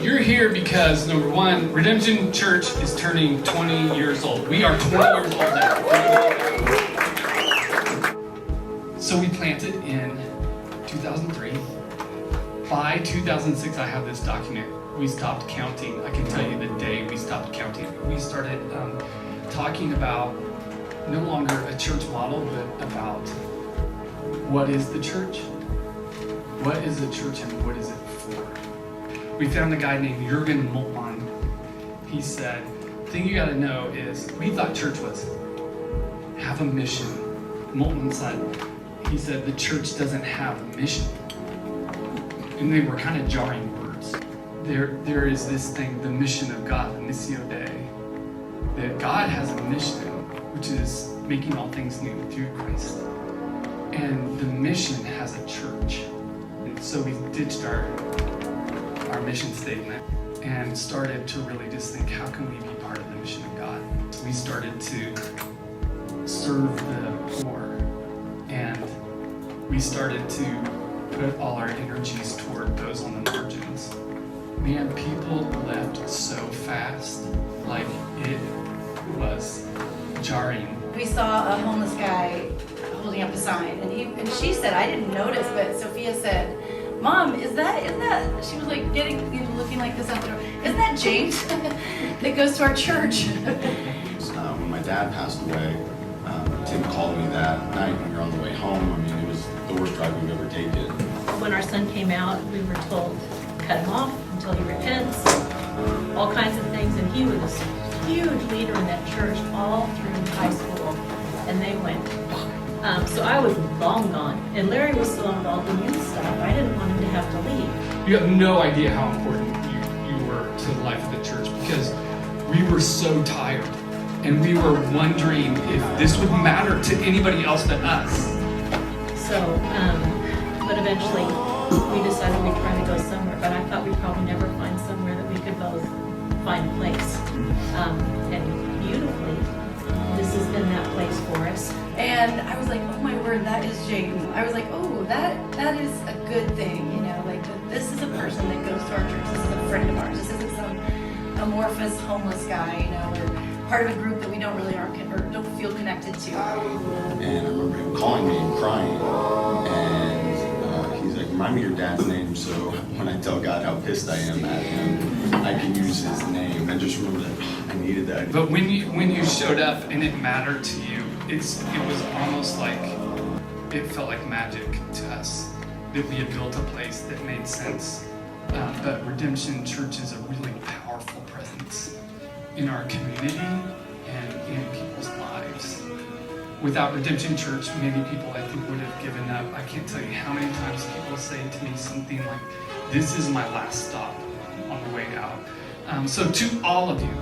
You're here because, number one, Redemption Church is turning 20 years old. We are 20 years old now. So we planted in 2003. By 2006, I have this document. We stopped counting. I can tell you the day we stopped counting. We started talking about no longer a church model, but about what is the church? What is the church and what is it for? We found a guy named Jürgen Moltmann. He said, the thing you gotta know is, we thought church was have a mission. Moltmann said, he said, the church doesn't have a mission. And they were kind of jarring words. There is this thing, the mission of God, the Missio Dei, that God has a mission, which is making all things new through Christ. And the mission has a church. And so we ditched our mission statement and started to really just think, how can we be part of the mission of God? So we started to serve the poor, and we started to put all our energies toward those on the margins. Man, people left so fast, like it was jarring. We saw a homeless guy holding up a sign, and she said, I didn't notice, but Sophia said, Mom, is that, she was like looking like this out the door, isn't that James that goes to our church? When my dad passed away, Tim called me that night when we were on the way home. I mean, it was the worst drive we've ever taken. When our son came out, we were told, cut him off until he repents, all kinds of things, and he was a huge leader in that church all through high school, and they went. So I was long gone, and Larry was still involved in youth stuff. I didn't want him to have to leave. You have no idea how important you were to the life of the church, because we were so tired, and we were wondering if this would matter to anybody else but us. So, but eventually we decided we'd try to go somewhere, but I thought we'd probably never find somewhere that we could both find a place. And beautifully, this has been that place for us. And I was like, oh my word, that is Jaden. I was like, oh, that is a good thing, you know, like this is a person that goes to our church. This is a friend of ours. This isn't some amorphous homeless guy, you know, or part of a group that we don't really don't feel connected to. And I remember him calling me and crying, and he's like, remind me your dad's name, so when I tell God how pissed I am at him, I can use his name. I just remember that I needed that. But when you showed up and it mattered to you, it was almost like, it felt like magic to us that we had built a place that made sense. But Redemption Church is a really powerful presence in our community and in people's lives. Without Redemption Church, many people I think would have given up. I can't tell you how many times people say to me something like, this is my last stop on the way out. So to all of you,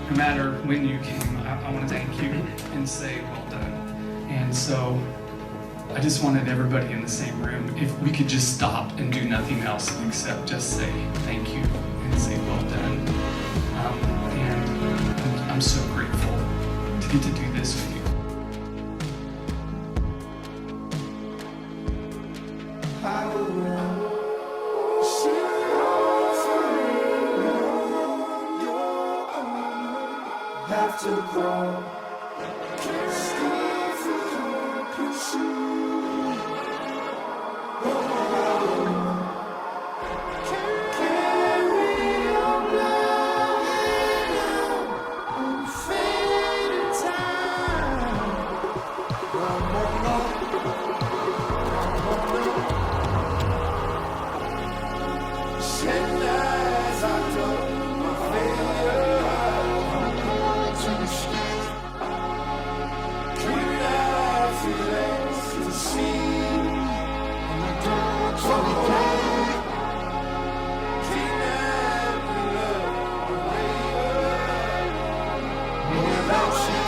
no matter when you came, I want to thank you and say well done. And so I just wanted everybody in the same room, if we could just stop and do nothing else except just say thank you and say well done. And I'm so grateful to get to do this with you. Have to grow. Without you.